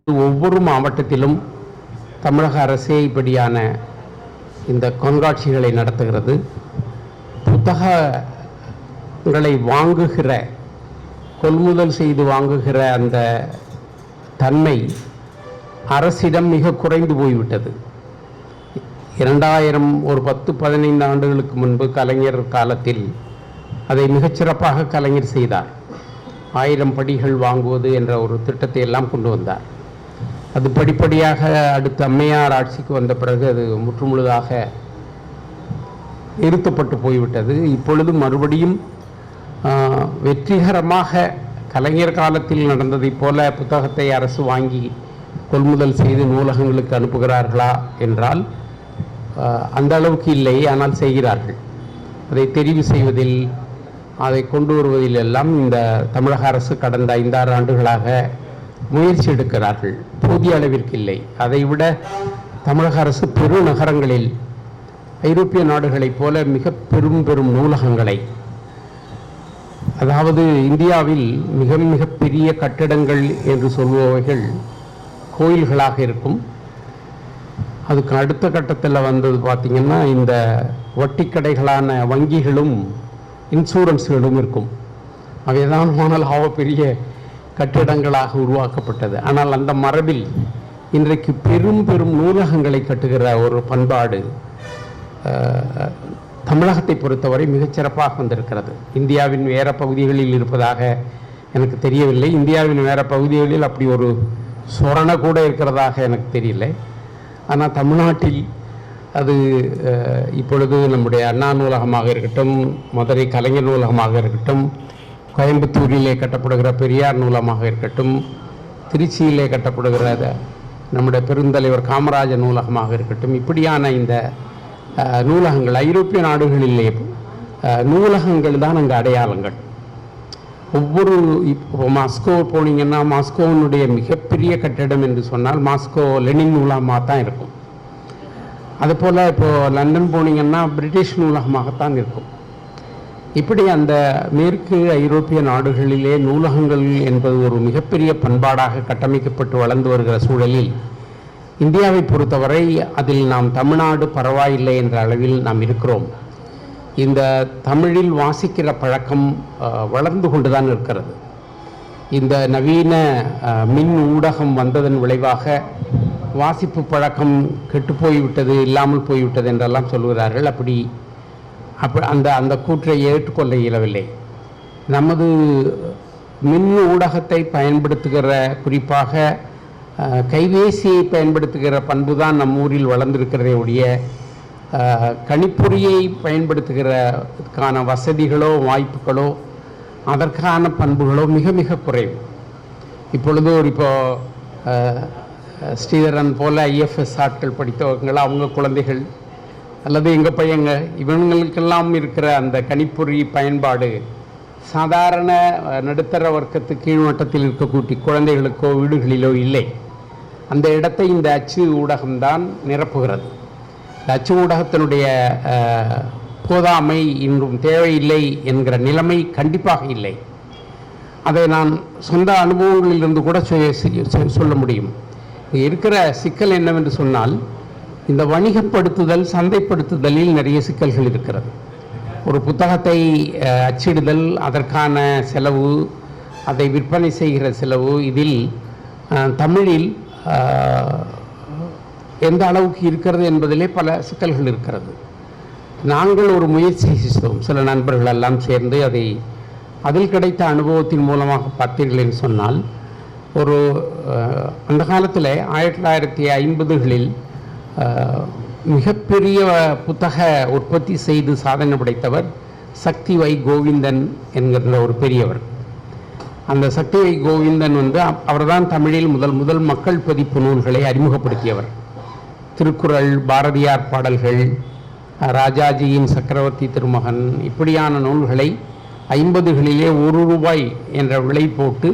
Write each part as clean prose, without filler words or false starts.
ஒவ்வொரு மாவட்டத்திலும் தமிழக அரசே இப்படியான இந்த கண்காட்சிகளை நடத்துகிறது. புத்தகங்களை வாங்குகிற, கொள்முதல் செய்து வாங்குகிற அந்த தன்மை அரசிடம் மிக குறைந்து போய்விட்டது. 2000 ஒரு 10-15 ஆண்டுகளுக்கு முன்பு கலைஞர் காலத்தில் அதை மிகச்சிறப்பாக கலைஞர் செய்தார். 1000 படிகள் வாங்குவது என்ற ஒரு திட்டத்தை எல்லாம் கொண்டு வந்தார். அது படிப்படியாக அடுத்த அம்மையார் ஆட்சிக்கு வந்த பிறகு அது முற்றுமுழுதாக நிறுத்தப்பட்டு போய்விட்டது. இப்பொழுது மறுபடியும் வெற்றிகரமாக கலைஞர் காலத்தில் நடந்ததைப் போல புத்தகத்தை அரசு வாங்கி கொள்முதல் செய்து நூலகங்களுக்கு அனுப்புகிறார்களா என்றால் அந்த அளவுக்கு இல்லை. ஆனால் செய்கிறார்கள். அதை தெரிவு செய்வதில், அதை கொண்டு வருவதில் எல்லாம் இந்த தமிழக அரசு கடந்த 5-6 ஆண்டுகளாக முயற்சி எடுக்கிறார்கள். போதிய அளவிற்கு இல்லை. அதைவிட தமிழக அரசு பெருநகரங்களில் ஐரோப்பிய நாடுகளைப் போல மிக பெரும் நூலகங்களை, அதாவது இந்தியாவில் மிக பெரிய கட்டிடங்கள் என்று சொல்பவைகள் கோயில்களாக இருக்கும். அதுக்கு அடுத்த கட்டத்தில் வந்தது பார்த்திங்கன்னா இந்த வட்டி கடைகளான வங்கிகளும் இன்சூரன்ஸ்களும் இருக்கும். அவைதான் ஆனால் பெரிய கட்டிடங்களாக உருவாக்கப்பட்டது. ஆனால் அந்த மரபில் இன்றைக்கு பெரும் நூலகங்களை கட்டுகிற ஒரு பண்பாடு தமிழகத்தை பொறுத்தவரை மிகச்சிறப்பாக வந்திருக்கிறது. இந்தியாவின் வேறு பகுதிகளில் இருப்பதாக எனக்கு தெரியவில்லை. இந்தியாவின் வேறு பகுதிகளில் அப்படி ஒரு சொரண கூட இருக்கிறதாக எனக்கு தெரியல. ஆனால் தமிழ்நாட்டில் அது இப்பொழுது நம்முடைய அண்ணா நூலகமாக இருக்கட்டும், மதுரை கலைஞர் நூலகமாக இருக்கட்டும், கோயம்புத்தூரிலே கட்டப்படுகிற பெரியார் நூலகமாக இருக்கட்டும், திருச்சியிலே கட்டப்படுகிற நம்முடைய பெருந்தலைவர் காமராஜர் நூலகமாக இருக்கட்டும், இப்படியான இந்த நூலகங்கள் ஐரோப்பிய நாடுகளிலே நூலகங்கள் தான் அங்கே அடையாளங்கள். ஒவ்வொரு இப்போ மாஸ்கோ போனீங்கன்னா மாஸ்கோவினுடைய மிகப்பெரிய கட்டிடம் என்று சொன்னால் மாஸ்கோ லெனின் நூலகமாக தான் இருக்கும். அதுபோல் இப்போது லண்டன் போனீங்கன்னா பிரிட்டிஷ் நூலகமாகத்தான் இருக்கும். இப்படி அந்த மேற்கு ஐரோப்பிய நாடுகளிலே நூலகங்கள் என்பது ஒரு மிகப்பெரிய பண்பாடாக கட்டமைக்கப்பட்டு வளர்ந்து வருகிற சூழலில் இந்தியாவை பொறுத்தவரை அதில் நாம் தமிழ்நாடு பரவாயில்லை என்ற அளவில் நாம் இருக்கிறோம். இந்த தமிழில் வாசிக்கிற பழக்கம் வளர்ந்து கொண்டு தான் இருக்கிறது. இந்த நவீன மின் ஊடகம் வந்ததன் விளைவாக வாசிப்பு பழக்கம் கெட்டுப்போய்விட்டது, இல்லாமல் போய்விட்டது என்றெல்லாம் சொல்கிறார்கள். அந்த கூற்றை ஏற்றுக்கொள்ள இயலவில்லை. நமது மின் ஊடகத்தை பயன்படுத்துகிற, குறிப்பாக கைபேசியை பயன்படுத்துகிற பண்பு தான் நம் ஊரில் வளர்ந்திருக்கிறதே ஒழிய கணிப்பொறியை பயன்படுத்துகிறதுக்கான வசதிகளோ வாய்ப்புகளோ அதற்கான பண்புகளோ மிக குறைவு. இப்பொழுது ஸ்ரீதரன் போல IFS ஆட்கள் படித்தவர்கள், அவங்க குழந்தைகள் அல்லது எங்கள் பையங்க, இவங்களுக்கெல்லாம் இருக்கிற அந்த கணிப்பொறி பயன்பாடு சாதாரண நடுத்தர வர்க்கத்து கீழ்மட்டத்தில் இருக்கக்கூடிய குழந்தைகளுக்கோ வீடுகளிலோ இல்லை. அந்த இடத்தை இந்த அச்சு ஊடகம்தான் நிரப்புகிறது. இந்த அச்சு ஊடகத்தினுடைய போதாமை இன்றும் தேவையில்லை என்கிற நிலைமை கண்டிப்பாக இல்லை. அதை நான் சொந்த அனுபவங்களிலிருந்து கூட சொல்ல முடியும். இருக்கிற சிக்கல் என்னவென்று சொன்னால், இந்த வணிகப்படுத்துதல், சந்தைப்படுத்துதலில் நிறைய சிக்கல்கள் இருக்கிறது. ஒரு புத்தகத்தை அச்சிடுதல், அதற்கான செலவு, அதை விற்பனை செய்கிற செலவு, இதில் தமிழில் எந்த அளவுக்கு இருக்கிறது என்பதிலே பல சிக்கல்கள் இருக்கிறது. நாங்கள் ஒரு முயற்சி செய்தோம், சில நண்பர்கள் எல்லாம் சேர்ந்து அதில் கிடைத்த அனுபவத்தின் மூலமாக பார்த்தீர்கள் என்று சொன்னால், அந்த காலத்தில் 1950களில் மிகப்பெரிய புத்தக உற்பத்தி செய்து சாதனை படைத்தவர் சக்தி வை கோவிந்தன் என்கிற ஒரு பெரியவர். அந்த சக்தி வை கோவிந்தன் அவர்தான் தமிழில் முதல் மக்கள் பதிப்பு நூல்களை அறிமுகப்படுத்தியவர். திருக்குறள், பாரதியார் பாடல்கள், ராஜாஜியின் சக்கரவர்த்தி திருமகன், இப்படியான நூல்களை 50களிலே ₹1 என்ற விலை போட்டு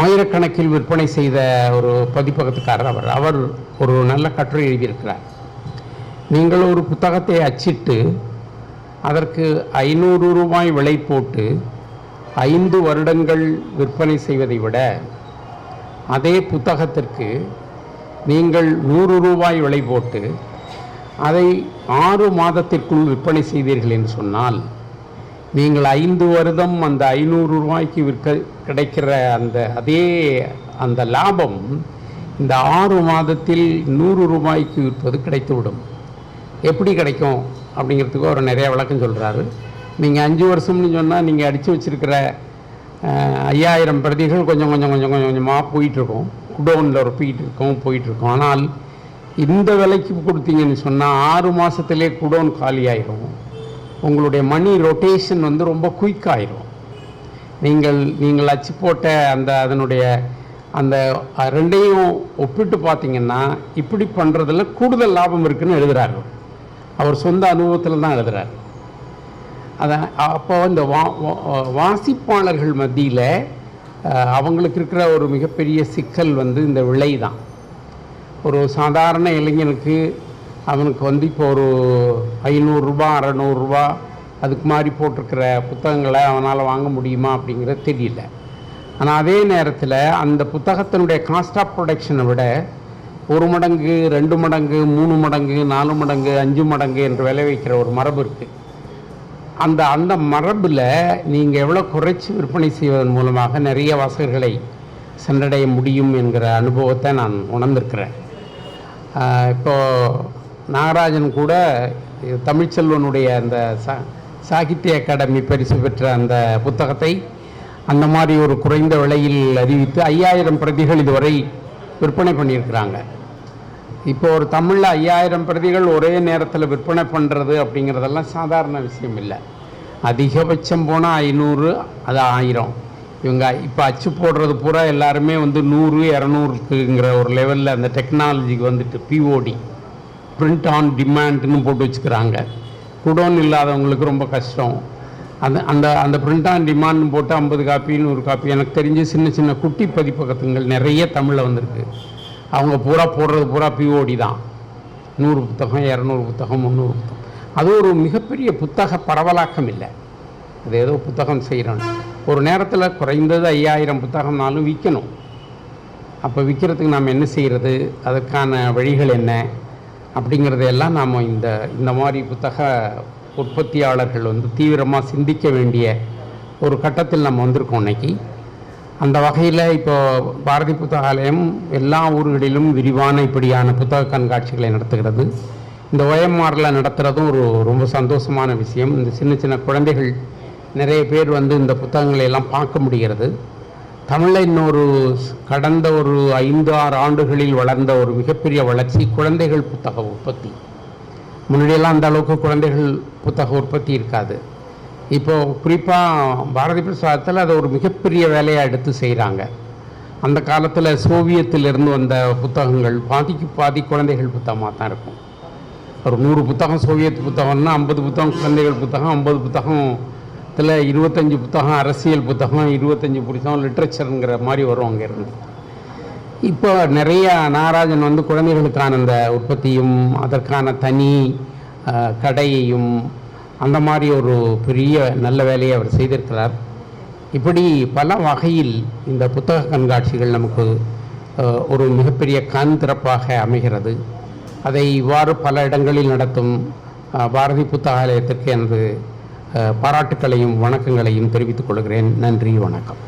ஆயிரக்கணக்கில் விற்பனை செய்த ஒரு பதிப்பகத்துக்காரர். அவர் ஒரு நல்ல கட்டுரை எழுதியிருக்கிறார். நீங்கள் ஒரு புத்தகத்தை அச்சிட்டு அதற்கு ₹500 விலை போட்டு 5 வருடங்கள் விற்பனை செய்வதை விட அதே புத்தகத்திற்கு நீங்கள் 100 ரூபாய் விலை போட்டு அதை 6 மாதத்திற்குள் விற்பனை செய்தீர்கள் என்று சொன்னால் நீங்கள் 5 வருடம் அந்த 500 ரூபாய்க்கு கிடைக்கிற அந்த லாபம் இந்த 6 மாதத்தில் 100 ரூபாய்க்கு விற்பது கிடைத்துவிடும். எப்படி கிடைக்கும் அப்படிங்கிறதுக்கு ஒரு நிறைய விளக்கம் சொல்கிறாரு. நீங்கள் 5 வருஷம்னு சொன்னால் நீங்கள் அடித்து வச்சுருக்கிற 5000 பிரதிகள் கொஞ்சம் கொஞ்சமாக போயிட்டுருக்கோம், குடோனில் போயிட்டுருக்கோம். ஆனால் இந்த விலைக்கு கொடுத்தீங்கன்னு சொன்னால் 6 மாதத்திலே குடோன் காலி ஆயிரும். உங்களுடைய மணி ரொட்டேஷன் ரொம்ப குயிக் ஆயிரும். நீங்கள் அச்சு போட்ட அதனுடைய அந்த ரெண்டையும் ஒப்பிட்டு பார்த்தீங்கன்னா இப்படி பண்ணுறதுல கூடுதல் லாபம் இருக்குதுன்னு எழுதுகிறாரு. அவர் சொந்த அனுபவத்தில் தான் எழுதுகிறார். அப்போ இந்த வாசிப்பாளர்கள் மத்தியில் அவங்களுக்கு இருக்கிற ஒரு மிகப்பெரிய சிக்கல் இந்த விலை தான். ஒரு சாதாரண இளைஞனுக்கு அவனுக்கு இப்போ ஒரு 500 ரூபா 600 ரூபா அதுக்கு மாதிரி போட்டிருக்கிற புத்தகங்களை அவனால் வாங்க முடியுமா அப்படிங்கிறது தெரியல. ஆனால் அதே நேரத்தில் அந்த புத்தகத்தினுடைய காஸ்ட் ஆஃப் ப்ரொடக்ஷனை விட 1 மடங்கு 2 மடங்கு 3 மடங்கு 4 மடங்கு 5 மடங்கு என்று விலை வைக்கிற ஒரு மரபு இருக்குது. அந்த மரபில் நீங்கள் எவ்வளோ குறைச்சி விற்பனை செய்வதன் மூலமாக நிறைய வாசகர்களை சென்றடைய முடியும் என்கிற அனுபவத்தை நான் உணர்ந்திருக்கிறேன். இப்போது நாகராஜன் கூட தமிழ்ச்செல்வனுடைய அந்த சாகித்ய அகாடமி பரிசு பெற்ற அந்த புத்தகத்தை அந்த மாதிரி ஒரு குறைந்த விலையில் அறிவித்து 5000 பிரதிகள் இதுவரை விற்பனை பண்ணியிருக்கிறாங்க. இப்போ ஒரு தமிழில் 5000 பிரதிகள் ஒரே நேரத்தில் விற்பனை பண்ணுறது அப்படிங்கிறதெல்லாம் சாதாரண விஷயம் இல்லை. அதிகபட்சம் போனால் 500, அது 1000. இவங்க இப்போ அச்சு போடுறது பூரா எல்லாருமே 100 200க்குங்கிற ஒரு லெவலில் அந்த டெக்னாலஜிக்கு பிஓடி பிரிண்ட் ஆன் டிமாண்ட்னு போட்டு வச்சுக்கிறாங்க. குடோன் இல்லாதவங்களுக்கு ரொம்ப கஷ்டம். அந்த பிரிண்ட் ஆன் டிமாண்ட்னு போட்டு 50 காப்பி 100 காப்பி எனக்கு தெரிஞ்சு சின்ன குட்டி பதிப்பகத்துங்கள் நிறைய தமிழில் வந்திருக்கு. அவங்க போடுறது பூரா பிஓடி தான். 100 புத்தகம் 200 புத்தகம் 300 புத்தகம். அது ஒரு மிகப்பெரிய புத்தக பரவலாக்கம் இல்லை. அது ஏதோ புத்தகம் செய்கிறோம். ஒரு நேரத்தில் குறைந்தது 5000 புத்தகம்னாலும் விற்கணும். அப்போ விற்கிறதுக்கு நாம் என்ன செய்கிறது, அதுக்கான வழிகள் என்ன அப்படிங்கிறதையெல்லாம் நாம் இந்த மாதிரி புத்தக உற்பத்தியாளர்கள் தீவிரமாக சிந்திக்க வேண்டிய ஒரு கட்டத்தில் நம்ம வந்திருக்கோம் இன்னைக்கு. அந்த வகையில் இப்போ பாரதி புத்தகாலயம் எல்லா ஊர்களிலும் விரிவான இப்படியான புத்தக கண்காட்சிகளை நடத்துகிறது. இந்த OMRல நடத்துகிறதும் ரொம்ப சந்தோஷமான விஷயம். இந்த சின்ன குழந்தைகள் நிறைய பேர் இந்த புத்தகங்களை எல்லாம் பார்க்க முடிகிறது. தமிழில் இன்னொரு கடந்த ஒரு 5-6 ஆண்டுகளில் வளர்ந்த ஒரு மிகப்பெரிய வளர்ச்சி குழந்தைகள் புத்தக உற்பத்தி. முன்னாடியெல்லாம் அந்த அளவுக்கு குழந்தைகள் புத்தக உற்பத்தி இருக்காது. இப்போது குறிப்பாக பாரதி பிரசாதத்தில் அதை ஒரு மிகப்பெரிய வேலையாக எடுத்து செய்கிறாங்க. அந்த காலத்தில் சோவியத்திலிருந்து வந்த புத்தகங்கள் பாதிக்கு பாதி குழந்தைகள் புத்தகமாக தான் இருக்கும். ஒரு 100 புத்தகம் சோவியத் புத்தகம்னா 50 புத்தகம் குழந்தைகள் புத்தகம், 50 புத்தகத்தில் 25 புத்தகம் அரசியல் புத்தகம், 25 புத்தகம் லிட்ரேச்சருங்கிற மாதிரி வரும் அங்கேருந்து. இப்போ நிறைய நாகராஜன் குழந்தைகளுக்கான அந்த உற்பத்தியும் அதற்கான தனி கடையையும் அந்த மாதிரி ஒரு பெரிய நல்ல வேலையை அவர் செய்திருக்கிறார். இப்படி பல வகையில் இந்த புத்தக கண்காட்சிகள் நமக்கு ஒரு மிகப்பெரிய கண் திறப்பாக அமைகிறது. அதை இவ்வாறு பல இடங்களில் நடத்தும் பாரதி புத்தகாலயத்திற்கு எனது பாராட்டுக்களையும் வணக்கங்களையும் தெரிவித்துக் கொள்கிறேன். நன்றி, வணக்கம்.